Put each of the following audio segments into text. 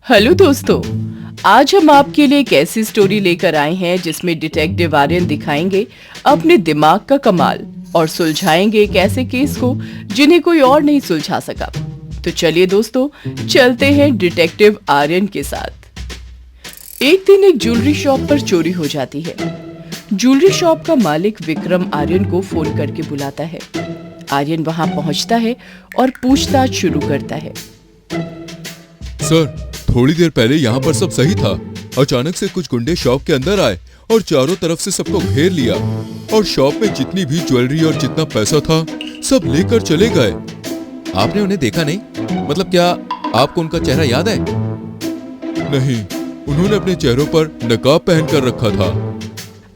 Hello दोस्तों, आज हम आपके लिए एक ऐसी स्टोरी लेकर आए हैं जिसमें डिटेक्टिव आर्यन दिखाएंगे अपने दिमाग का कमाल और सुलझाएंगे एक ऐसे केस को जिन्हें कोई और नहीं सुलझा सका। तो चलिए दोस्तों, चलते हैं डिटेक्टिव आर्यन के साथ। एक दिन एक ज्वेलरी शॉप पर चोरी हो जाती है। ज्वेलरी शॉप का मालिक विक्रम आर्यन को फोन करके बुलाता है। आर्यन वहां पहुंचता है और पूछताछ शुरू करता है। सर, थोड़ी देर पहले यहाँ पर सब सही था। अचानक से कुछ गुंडे शॉप के अंदर आए और चारों तरफ से सबको घेर लिया और शॉप में जितनी भी ज्वेलरी और जितना पैसा था सब लेकर चले गए। आपने उन्हें देखा नहीं? मतलब क्या आपको उनका चेहरा याद है? नहीं, उन्होंने अपने चेहरों पर नकाब पहन कर रखा था।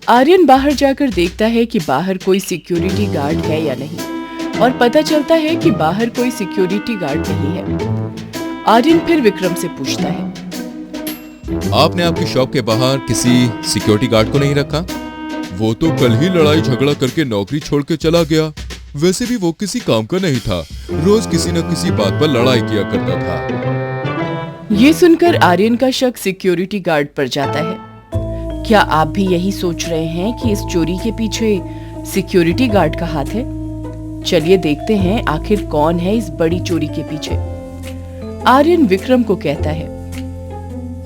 आर्यन बाहर जाकर देखता है कि बाहर कोई सिक्योरिटी गार्ड है या नहीं, और पता चलता है कि बाहर कोई सिक्योरिटी गार्ड नहीं है। आर्यन फिर विक्रम से पूछता है, आपने आपकी शॉप के बाहर किसी सिक्योरिटी गार्ड को नहीं रखा? वो तो कल ही लड़ाई झगड़ा करके नौकरी छोड़ के चला गया। वैसे भी वो किसी काम का नहीं था, रोज किसी न किसी बात पर लड़ाई किया करता था। ये सुनकर आर्यन का शक सिक्योरिटी गार्ड पर जाता है। क्या आप भी यही सोच रहे हैं कि इस चोरी के पीछे सिक्योरिटी गार्ड का हाथ है? चलिए देखते हैं आखिर कौन है इस बड़ी चोरी के पीछे। आर्यन विक्रम को कहता है,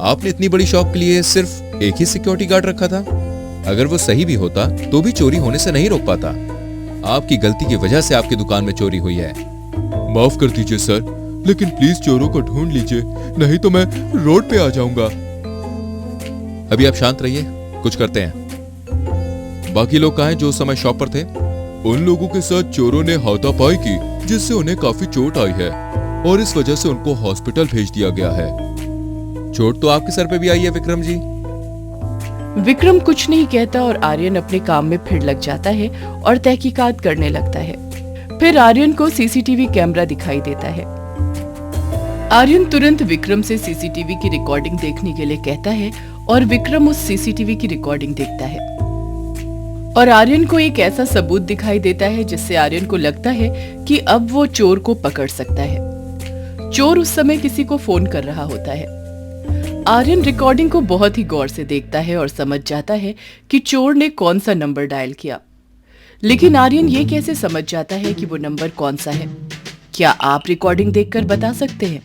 आपने इतनी बड़ी शॉप के लिए सिर्फ एक ही सिक्योरिटी गार्ड रखा था। अगर वो सही भी होता तो भी चोरी होने से नहीं रोक पाता। आपकी गलती की वजह से आपकी दुकान में चोरी हुई है। माफ कर दीजिए सर, लेकिन प्लीज चोरों को ढूंढ लीजिए, नहीं तो मैं रोड पे आ जाऊंगा। अभी आप शांत रहिए, कुछ करते हैं। बाकी लोग कहाँ हैं जो उस समय शॉप पर थे? उन लोगों के साथ चोरों ने हाथापाई की, जिससे उन्हें काफी चोट आई है और इस वजह से उनको हॉस्पिटल भेज दिया गया है। चोट तो आपके सर पे भी आई है विक्रम जी। विक्रम कुछ नहीं कहता और आर्यन अपने काम में फिर लग जाता है और तहकीकात करने लगता है। फिर आर्यन को सीसीटीवी कैमरा दिखाई देता है। आर्यन तुरंत विक्रम से सीसीटीवी की रिकॉर्डिंग देखने के लिए कहता है और विक्रम उस सीसीटीवी की रिकॉर्डिंग देखता है और आर्यन को एक ऐसा सबूत दिखाई देता है जिससे आर्यन को लगता है कि अब वो चोर को पकड़ सकता है। चोर उस समय किसी को फोन कर रहा होता है। आर्यन रिकॉर्डिंग को बहुत ही गौर से देखता है और समझ जाता है कि चोर ने कौन सा नंबर डायल किया। लेकिन आर्यन ये कैसे समझ जाता है कि वो नंबर कौन सा है? क्या आप रिकॉर्डिंग देखकर बता सकते हैं?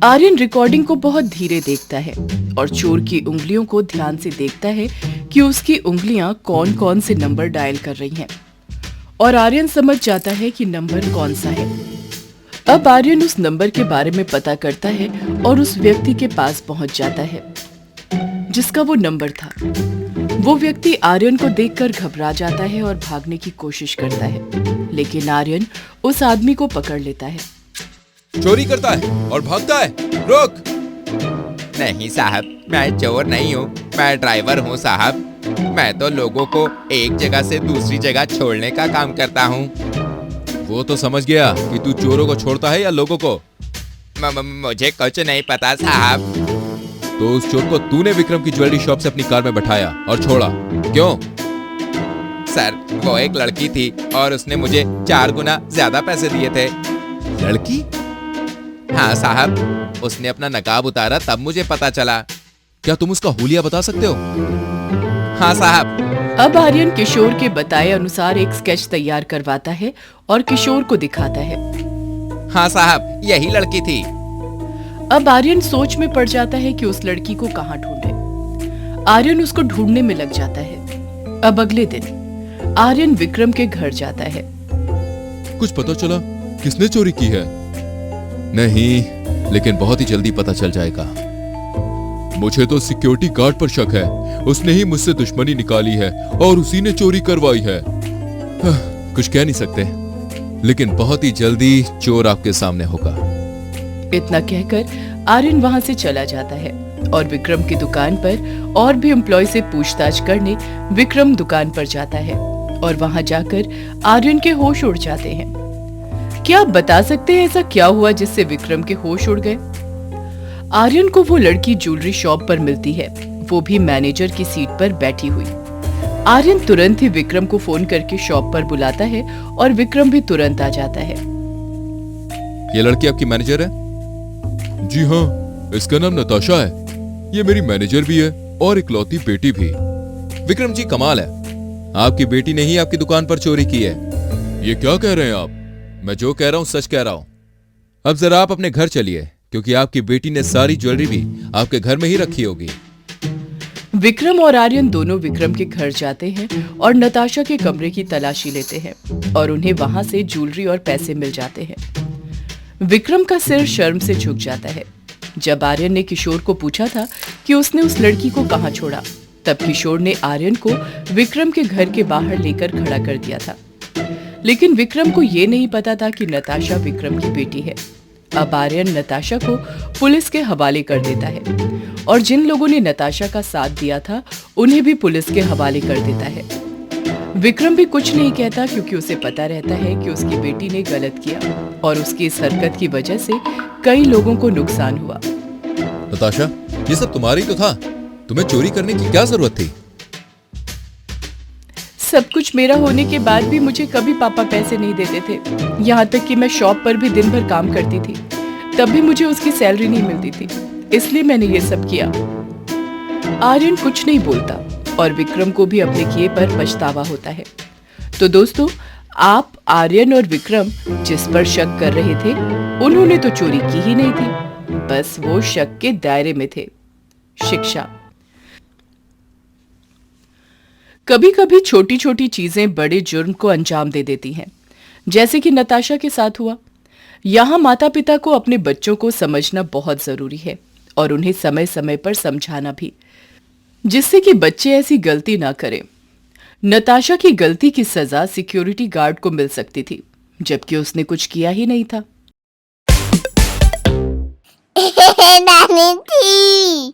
आर्यन रिकॉर्डिंग को बहुत धीरे देखता है और चोर की उंगलियों को ध्यान से देखता है कि उसकी उंगलियां कौन कौन से नंबर डायल कर रही हैं, और आर्यन समझ जाता है कि नंबर कौन सा है। अब आर्यन उस नंबर के बारे में पता करता है और उस व्यक्ति के पास पहुंच जाता है जिसका वो नंबर था। वो व्यक्ति आर्यन को देखकर घबरा जाता है और भागने की कोशिश करता है, लेकिन आर्यन उस आदमी को पकड़ लेता है। चोरी करता है और भागता है, रोक। नहीं साहब, मैं चोर नहीं हूँ, मैं ड्राइवर हूँ साहब। मैं तो लोगों को एक जगह से दूसरी जगह छोड़ने का काम करता हूँ। वो तो समझ गया कि तू चोरों को छोड़ता है या लोगों को। मुझे कुछ नहीं पता साहब। तो उस चोर को तूने विक्रम की ज्वेलरी शॉप से अपनी कार में बैठाया और छोड़ा, क्यों? सर, वो एक लड़की थी और उसने मुझे 4 गुना ज्यादा पैसे दिए थे। लड़की? हाँ साहब, उसने अपना नकाब उतारा तब मुझे पता चला। क्या तुम उसका हुलिया बता सकते हो? हाँ साहब। अब आर्यन किशोर के बताए अनुसार एक स्केच तैयार करवाता है और किशोर को दिखाता है। हाँ साहब, यही लड़की थी। अब आर्यन सोच में पड़ जाता है कि उस लड़की को कहाँ ढूंढे। आर्यन उसको ढूंढने में लग जाता है। अब अगले दिन आर्यन विक्रम के घर जाता है। कुछ पता चला किसने चोरी की है? नहीं, लेकिन बहुत ही जल्दी पता चल जाएगा। मुझे तो सिक्योरिटी गार्ड पर शक है। उसने ही मुझसे दुश्मनी निकाली है और उसी ने चोरी करवाई है। कुछ कह नहीं सकते, लेकिन बहुत ही जल्दी चोर आपके सामने होगा। इतना कहकर आर्यन वहां से चला जाता है और विक्रम की दुकान पर और भी एम्प्लॉय से पूछताछ करने विक्रम दुकान पर जाता है और वहां जाकर आर्यन के होश उड़ जाते हैं। क्या आप बता सकते हैं ऐसा क्या हुआ जिससे विक्रम के होश उड़ गए? आर्यन को वो लड़की ज्वेलरी शॉप पर मिलती है, वो भी मैनेजर की सीट पर बैठी हुई। आर्यन तुरंत ही विक्रम को फोन करके शॉप पर बुलाता है और विक्रम भी तुरंत आ जाता है। ये लड़की आपकी मैनेजर है? जी हाँ, इसका नाम नताशा है। ये मेरी मैनेजर भी है और इकलौती बेटी भी। विक्रम जी, कमाल है, आपकी बेटी ने ही आपकी दुकान पर चोरी की है। ये क्या कह रहे हैं आप? मैं जो कह रहा हूं सच कह रहा हूं। अब जरा आप अपने घर चलिए, क्योंकि आपकी बेटी ने सारी ज्वेलरी भी आपके घर में ही रखी होगी। विक्रम और आर्यन दोनों विक्रम के घर जाते हैं और नताशा के कमरे की तलाशी लेते हैं और उन्हें वहां से ज्वेलरी और पैसे मिल जाते हैं। विक्रम का सिर शर्म से झुक जाता है। जब आर्यन ने किशोर को पूछा था कि उसने उस लड़की को कहां छोड़ा, तब किशोर ने आर्यन को विक्रम के घर के बाहर लेकर खड़ा कर दिया था। लेकिन विक्रम को यह नहीं पता था कि नताशा विक्रम की बेटी है। अब आर्यन नताशा को पुलिस के हवाले कर देता है और जिन लोगों ने नताशा का साथ दिया था उन्हें भी पुलिस के हवाले कर देता है। विक्रम भी कुछ नहीं कहता, क्योंकि उसे पता रहता है कि उसकी बेटी ने गलत किया और उसकी इस हरकत की वजह से कई लोगों को नुकसान हुआ। नताशा, ये सब तुम्हारा ही तो था। तुम्हें चोरी करने की क्या जरूरत थी? सब कुछ मेरा होने के बाद भी मुझे कभी पापा पैसे नहीं देते थे। यहाँ तक कि मैं शॉप पर भी दिन भर काम करती थी, तब भी मुझे उसकी सैलरी नहीं मिलती थी, इसलिए मैंने ये सब किया। आर्यन कुछ नहीं बोलता और विक्रम को भी अपने किए पर पछतावा होता है। तो दोस्तों, आप आर्यन और विक्रम जिस पर शक कर रहे थे, उन्होंने तो चोरी की ही नहीं थी, बस वो शक के दायरे में थे। शिक्षा। कभी कभी छोटी छोटी चीजें बड़े जुर्म को अंजाम दे देती हैं, जैसे कि नताशा के साथ हुआ। यहाँ माता पिता को अपने बच्चों को समझना बहुत जरूरी है और उन्हें समय समय पर समझाना भी, जिससे कि बच्चे ऐसी गलती ना करें। नताशा की गलती की सजा सिक्योरिटी गार्ड को मिल सकती थी, जबकि उसने कुछ किया ही नहीं था। नानी थी।